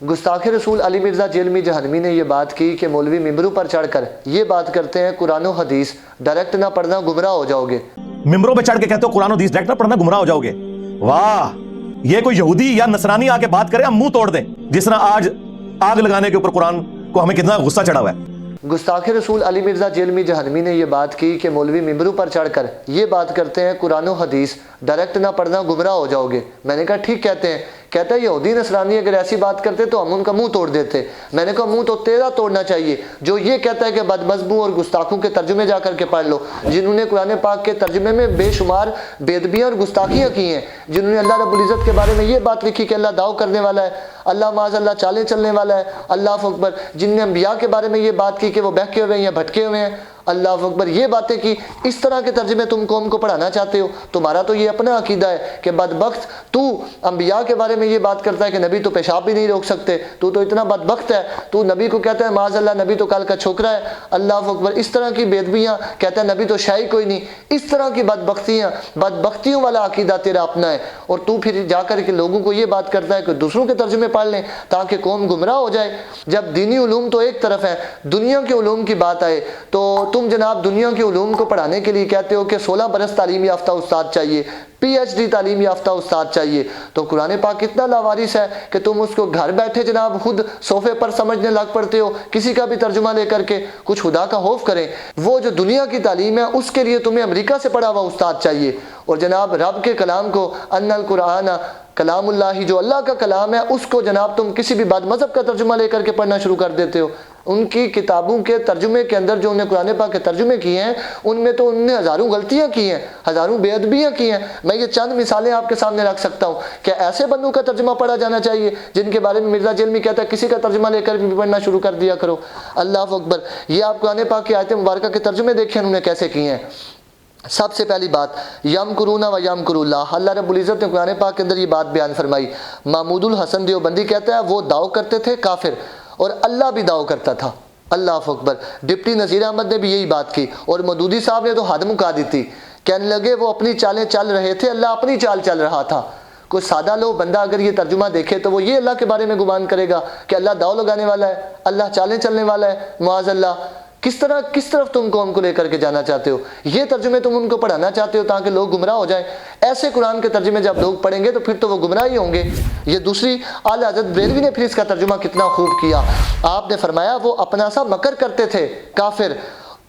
गुस्ताख रसूल अली मिर्ज़ा जेलमी जहनवी ने यह बात की कि मौलवी मिंबरों पर चढ़कर ये बात करते हैं कुरान और हदीस डायरेक्ट ना पढ़ना गुमराह हो जाओगे। मिंबरों पे चढ़ के कहते हो कुरान और हदीस डायरेक्ट ना पढ़ना गुमराह हो जाओगे। वाह, ये कोई यहूदी या नसरानी आके बात करे हम मुंह तोड़ दें, जिस तरह आज आग लगाने के ऊपर कुरान को हमें कितना गुस्सा चढ़ा हुआ है। गुस्ताख रसूल अली मिर्ज़ा जेलमी जहनवी ने यह बात की कि मौलवी मिंबरों पर चढ़कर ये बात करते हैं कुरान और हदीस डायरेक्ट ना पढ़ना गुमराह हो जाओगे। मैंने कहा ठीक कहते हैं। कहता है यहूदी नसरानी अगर ऐसी बात करते तो हम उनका मुंह तोड़ देते। मैंने कहा मुंह तो तेरा तोड़ना चाहिए जो ये कहता है कि बदमज़बू और गुस्ताखों के तर्जुमे जा करके पढ़ लो, जिन्होंने कुरान पाक के तर्जुमे में बेशुमार बेदबियाँ और गुस्ताखियाँ की हैं, जिन्होंने अल्लाह रब्बुल इज़्ज़त के बारे में ये बात लिखी कि अल्लाह दाव करने वाला है, अल्लाह माज़अल्लाह चालें चलने वाला है, अल्लाह अकबर, जिनने अंबिया के बारे में ये बात की कि वो बहके हुए हैं या भटके हुए हैं, अल्लाह अकबर, ये बातें की। इस तरह के तर्जुमे तुम कौम को पढ़ाना चाहते हो। तुम्हारा तो ये अपना अकीदा है कि बदबख्त तू अंबिया के बारे में ये बात करता है कि नबी तो पेशाब भी नहीं रोक सकते, तू तो इतना बदबख्त है, तू नबी को कहता है माज़अल्लाह नबी तो कल का छोकरा है, अल्लाह अकबर, इस तरह की बेदबियाँ, कहता है नबी तो शाही कोई नहीं। इस तरह की बदबख्तियों वाला अकीदा तेरा अपना है, और तू फिर जाकर के लोगों को ये बात करता है कि दूसरों के तर्जुमे पढ़ लें ताकि कौम गुमराह हो जाए। जब दीनी उलूम तो एक तरफ है, दुनिया के उलूम की बात आए तो तुम जनाब दुनिया के उलूम को पढ़ाने के लिए कहते हो कि 16 बरस तालीम याफ्ता उस्ताद चाहिए, PhD तालीम याफ्ता उस्ताद चाहिए। तो कुरान पाक कितना लावारिस है कि तुम उसको घर बैठे जनाब खुद सोफे पर समझने लग पड़ते हो, किसी का भी तर्जुमा लेकर के। कुछ खुदा का खौफ करें। वो जो दुनिया की तालीम है उसके लिए तुम्हें अमेरिका से पढ़ा हुआ उस्ताद चाहिए, और जनाब रब के कलाम को अन्नल कुरान कलामुल्लाही, जो अल्लाह का कलाम है, उसको जनाब तुम किसी भी बाद मज़हब का तर्जुमा लेकर के पढ़ना शुरू कर देते हो। उनकी किताबों के तर्जुमे के अंदर जो उन्हें कुरान पाक के तर्जुमे किए हैं उनमें तो उन्होंने हज़ारों गलतियाँ की हैं, हज़ारों बेअदबियाँ की हैं। मैं ये चंद मिसालें आपके सामने रख सकता हूँ कि ऐसे बंदों का तर्जुमा पढ़ा जाना चाहिए जिनके बारे में मिर्ज़ा जेलमी कहता है किसी का तर्जुमा लेकर भी पढ़ना शुरू कर दिया करो। अल्लाह अकबर। ये आप कुरान पाक की आयत मुबारक के तर्जुमे देखें उन्होंने कैसे किए हैं। सबसे पहली बात, यमकुरूना व यमकुरुल्लाह, अल्लाह रब्बुल इज़्ज़त ने कुरान पाक के अंदर ये बात बयान फरमाई। महमूदुल हसन देवबंदी कहता है वो दाव करते थे काफिर और अल्लाह भी दाव करता था। अल्लाह अकबर। डिप्टी नज़ीर अहमद ने भी यही बात की, और मदूदी साहब ने तो हद मुका दी थी। कहने लगे वो अपनी चालें चल रहे थे, अल्लाह अपनी चाल चल रहा था। कोई सादा लो बंदा अगर ये तर्जुमा देखे तो वो ये अल्लाह के बारे में गुमान करेगा कि अल्लाह दाव लगाने वाला है, अल्लाह चालें चलने वाला है, मुआज़ल्लाह। किस तरफ तुम कौम को लेकर के जाना चाहते हो? ये तर्जुमे तुम उनको पढ़ाना चाहते हो ताकि लोग गुमराह हो जाएं। ऐसे कुरान के तर्जुमे जब लोग पढ़ेंगे तो फिर तो वो गुमराह ही होंगे। ये दूसरी, आला हज़रत बरेलवी ने फिर इसका तर्जुमा कितना खूब किया। आपने फरमाया वो अपना सा मकर करते थे काफिर,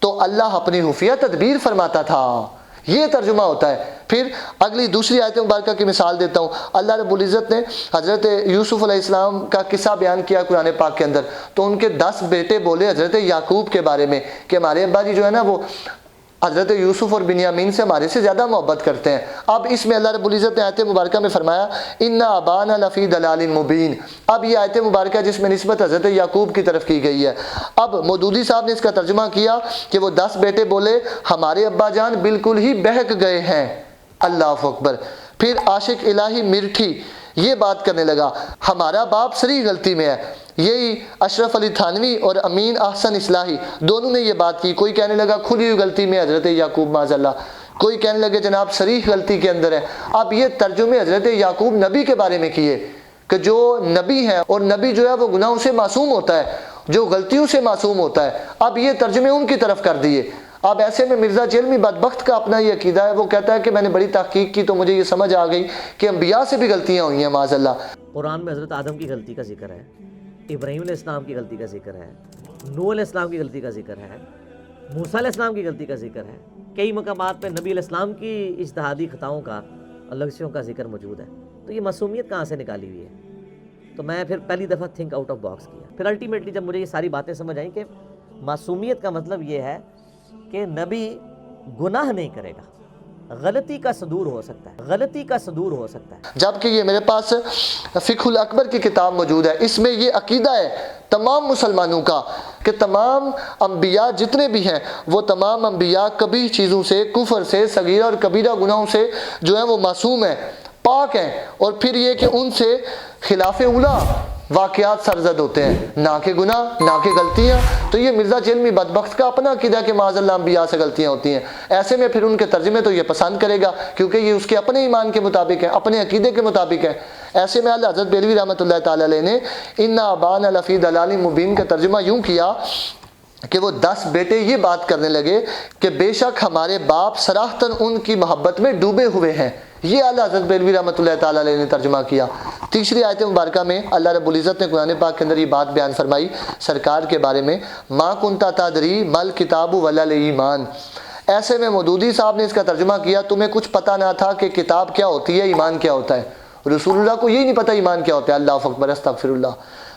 तो अल्लाह अपनी खुफिया तदबीर फरमाता था। ये तर्जुमा होता है। फिर अगली दूसरी आयत मुबारक की मिसाल देता हूँ। अल्लाह रब्बुल इज़्ज़त ने हज़रत यूसुफ़ अलैहिस्सलाम का किस्सा बयान किया कुरान पाक के अंदर, तो उनके 10 बेटे बोले हज़रत याकूब के बारे में कि हमारे अब्बा जी जो है ना वो हज़रत यूसुफ़ और बिन्यामीन से हमारे से ज़्यादा मोहब्बत करते हैं। अब इसमें अल्लाह रब्बुल इज़्ज़त ने आयत मुबारक में फरमाया इन्ना अबाना लफ़ी दलालिन मुबीन। अब ये आयत मुबारक जिसमें निस्बत हज़रत याकूब की तरफ की गई है। अब मौदूदी साहब ने इसका तर्जुमा किया कि वो 10 बेटे बोले हमारे अब्बा जान बिल्कुल ही बहक गए हैं। अल्लाह अकबर। फिर आशिक इलाही मिर्ठी ये बात करने लगा हमारा बाप सरी गलती में है। यही अशरफ अली थानवी और अमीन अहसन इस्लाही दोनों ने ये बात की। कोई कहने लगा खुली हुई गलती में हज़रत याकूब माज़अल्लाह, कोई कहने लगे जनाब सरीह गलती के अंदर है। अब ये तर्जुमे हज़रत याकूब नबी के बारे में किए कि जो नबी है, और नबी जो है वो गुनाहों से मासूम होता है, जो गलतियों से मासूम होता है। अब ये तर्जुमे उनकी तरफ कर दिए। अब ऐसे में मिर्ज़ा जेलमी बदबख्त का अपना ये अकीदा है, वो कहता है कि मैंने बड़ी तहकीक की तो मुझे ये समझ आ गई कि अंबिया से भी गलतियाँ हुई हैं माज़अल्लाह। कुरान में हज़रत आदम की गलती का जिक्र है, इब्राहीम अलैहिस्सलाम की गलती का जिक्र है, नूह अलैहिस्सलाम की गलती का जिक्र है, मूसा अलैहिस्सलाम की गलती का जिक्र है। कई मकामात पे नबी अलैहिस्सलाम की इज्तिहादी खताओं का और लग़ज़ियों का जिक्र मौजूद है। तो ये मासूमियत कहाँ से निकाली हुई है? तो मैं फिर पहली दफ़ा थिंक आउट ऑफ बॉक्स किया। फिर अल्टीमेटली जब मुझे ये सारी बातें समझ आई कि मासूमियत का मतलब ये है कि नबी गुनाह नहीं करेगा, गलती का सदूर हो सकता है, गलती का सदूर हो सकता है। जबकि ये मेरे पास फ़िक़्हुल अकबर की किताब मौजूद है, इसमें ये अकीदा है तमाम मुसलमानों का कि तमाम अंबिया जितने भी हैं वो तमाम अंबिया कभी चीज़ों से, कुफर से, सगीरा और कबीरा गुनाहों से जो है वो मासूम हैं, पाक हैं। और फिर ये कि उनसे खिलाफ उला वाक़यात सरजद होते हैं, ना के गुनाह ना के गलतियाँ। तो ये मिर्ज़ा जेलमी बदबख्त का अपना अक़ीदा कि माज़अल्लाह अंबिया से गलतियाँ होती हैं। ऐसे में फिर उनके तर्जुमे तो ये पसंद करेगा क्योंकि ये उसके अपने ईमान के मुताबिक है, अपने अक़ीदे के मुताबिक है। ऐसे में अल्लाह हज़रत बेलवी रहमतुल्लाह तआला अलैह ने इन्ना अबाना लफ़ी दलालिम मुबीन का तर्जुमा यूँ किया कि वो 10 बेटे ये बात करने लगे कि बेशक हमारे बाप सराहतन उनकी मोहब्बत में डूबे हुए हैं। ये आला हज़रत बेलवी रहमतुल्लाह तआला अलैह ने तर्जुमा किया। तीसरी आयत मुबारका में अल्लाह रब्बुल इज़्ज़त ने कुरान पाक के अंदर ये बात बयान फरमाई सरकार के बारे में, मा कुंता तदरी मल किताबु वलल ईमान। ऐसे में मौदूदी साहब ने इसका तर्जुमा किया, तुम्हें कुछ पता ना था कि किताब क्या होती है, ईमान क्या होता है। रसूलुल्लाह को यही नहीं पता ईमान क्या होता है। अल्लाह अकबर, अस्तगफिरुल्लाह।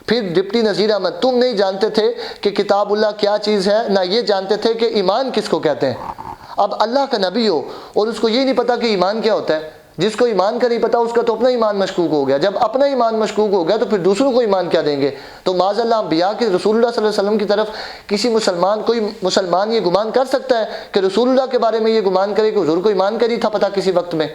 फिर डिप्टी नज़ीर अहमद, तुम नहीं जानते थे कि किताबुल्लाह क्या चीज़ है, ना ये जानते थे कि ईमान किसको कहते हैं। अब अल्लाह का नबी हो और उसको ये नहीं पता कि ईमान क्या होता है। जिसको ईमान का नहीं पता उसका तो अपना ईमान मशकूक हो गया। जब अपना ईमान मशकूक हो गया तो फिर दूसरों को ईमान क्या देंगे। तो माज़अल्लाह अंबिया के रसूलुल्लाह सल्लल्लाहु अलैहि वसल्लम की तरफ किसी कोई मुसलमान ये गुमान कर सकता है कि रसूलुल्लाह के बारे में ये गुमान करे कि हुजूर को ईमान का नहीं था पता किसी वक्त में।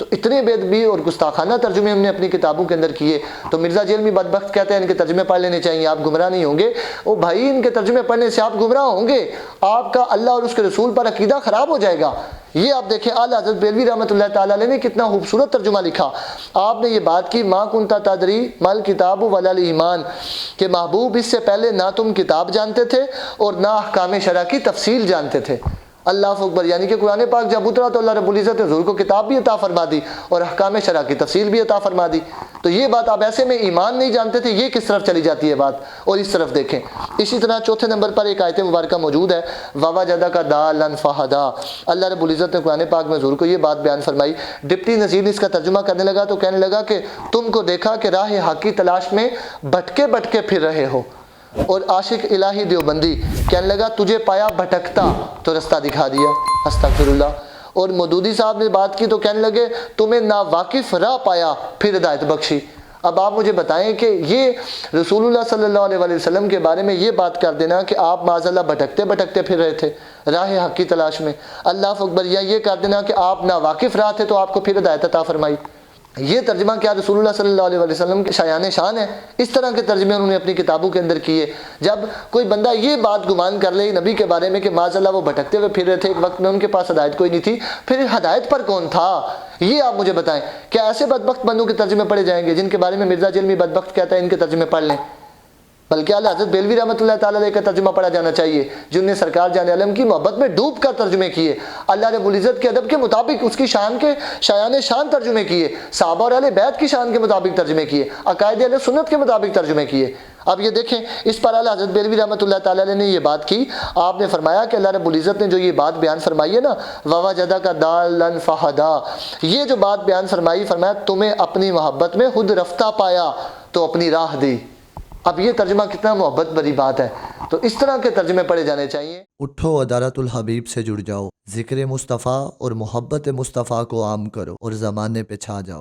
तो इतने बेदबी और गुस्ताखाना तर्जुमे हमने अपनी किताबों के अंदर किए। तो मिर्ज़ा जेलमी बदबख्त कहते हैं इनके तर्जुमे पढ़ लेने चाहिए, आप गुमराह नहीं होंगे। ओ भाई, इनके तर्जुमे पढ़ने से आप गुमराह होंगे, आपका अल्लाह और उसके रसूल पर अकीदा ख़राब हो जाएगा। ये आप देखें आला हज़रत बेलवी रहमतुल्लाह तआला अलैह ने कितना खूबसूरत तर्जुमा लिखा। आपने ये बात की मा कुंता तदरी मल किताबु वलल ईमान, कि महबूब इससे पहले ना तुम किताब जानते थे और ना अहकाम शरअ की तफसील जानते थे। अल्लाह अकबर, यानी कि कुरान पाक जब उतरा तो अल्लाह रब्बुल इज़्ज़त ने हुज़ूर को किताब भी अता फरमा दी और अहकाम शरअ की तफसील भी अता फरमा दी। तो ये बात आप ऐसे में ईमान नहीं जानते थे, ये किस तरफ चली जाती है बात। और इस तरफ देखें, इसी तरह चौथे नंबर पर एक आयत मुबारका मौजूद है, ववजदा का दालन फहदा। अल्लाह रब्बुल इज़्ज़त ने कुरान पाक में हुज़ूर को ये बात बयान फरमाई। डिप्टी नज़ीर इसका तर्जुमा करने लगा तो कहने लगा कि तुमको देखा कि राह हक़ की तलाश में भटके भटके फिर रहे हो। और आशिक इलाही देवबंदी कहने लगा तुझे पाया भटकता तो रास्ता दिखा दिया। अस्तगफिरुल्लाह। और मौदूदी साहब ने बात की तो कहने लगे तुम्हें नावाकिफ राह पाया फिर हिदायत बख्शी। अब आप मुझे बताएं कि ये रसूलुल्लाह सल्लल्लाहु अलैहि वसल्लम के बारे में ये बात कर देना कि आप माज़अल्लाह भटकते भटकते फिर रहे थे राह हक़ की तलाश में, अल्लाह अकबर, या ये कर देना कि आप नावाकिफ राह थे तो आपको फिर हिदायत अता फरमाई, ये तर्जुमा क्या रसूलुल्लाह सल्लल्लाहु अलैहि वसल्लम के शायान शान है। इस तरह के तर्जुमे उन्होंने अपनी किताबों के अंदर किए। जब कोई बंदा ये बात गुमान कर ले नबी के बारे में कि माज़अल्लाह वो भटकते हुए फिर रहे थे, एक वक्त में उनके पास हदायत कोई नहीं थी, फिर हदायत पर कौन था, ये आप मुझे बताएं। क्या ऐसे बदबख्त बंदों के तर्जुमे पढ़े जाएंगे जिनके बारे में मिर्ज़ा जेलमी बदबख्त कहता है इनके तर्जुमे पढ़ लें? बल्कि आला हज़रत बेलवी रहमतुल्लाह तआला अलैह का तर्जुमा पढ़ा जाना चाहिए जिन्होंने सरकार जाने आलम की मोहब्बत में डूब कर तर्जुमे किए, अल्लाह रब्बुल इज़्ज़त के अदब के मुताबिक उसकी शान के शायान शान तर्जुमे किए, सहाबा और अहले बैत की शान के मुताबिक तर्जुमे किए, अकायदे अहले सुन्नत के मुताबिक तर्जुमे किए। अब ये देखें, इस पर आला हज़रत बेलवी रहमतुल्लाह तआला अलैह ने ये बात की। आपने फरमाया कि अल्लाह रब्बुल इज़्ज़त ने जो ये बात बयान फरमाई है ना, ववजदा का दालन फहदा, ये जो बात बयान फरमाई, फरमाया तुम्हें अपनी मोहब्बत में खुद रफ्ता पाया तो अपनी राह दी। अब ये तर्जुमा कितना मोहब्बत भरी बात है। तो इस तरह के तर्जुमे पढ़े जाने चाहिए। उठो अदालतुल हबीब से जुड़ जाओ, जिक्र मुस्तफ़ा और मोहब्बत मुस्तफ़ा को आम करो और ज़माने पे छा जाओ।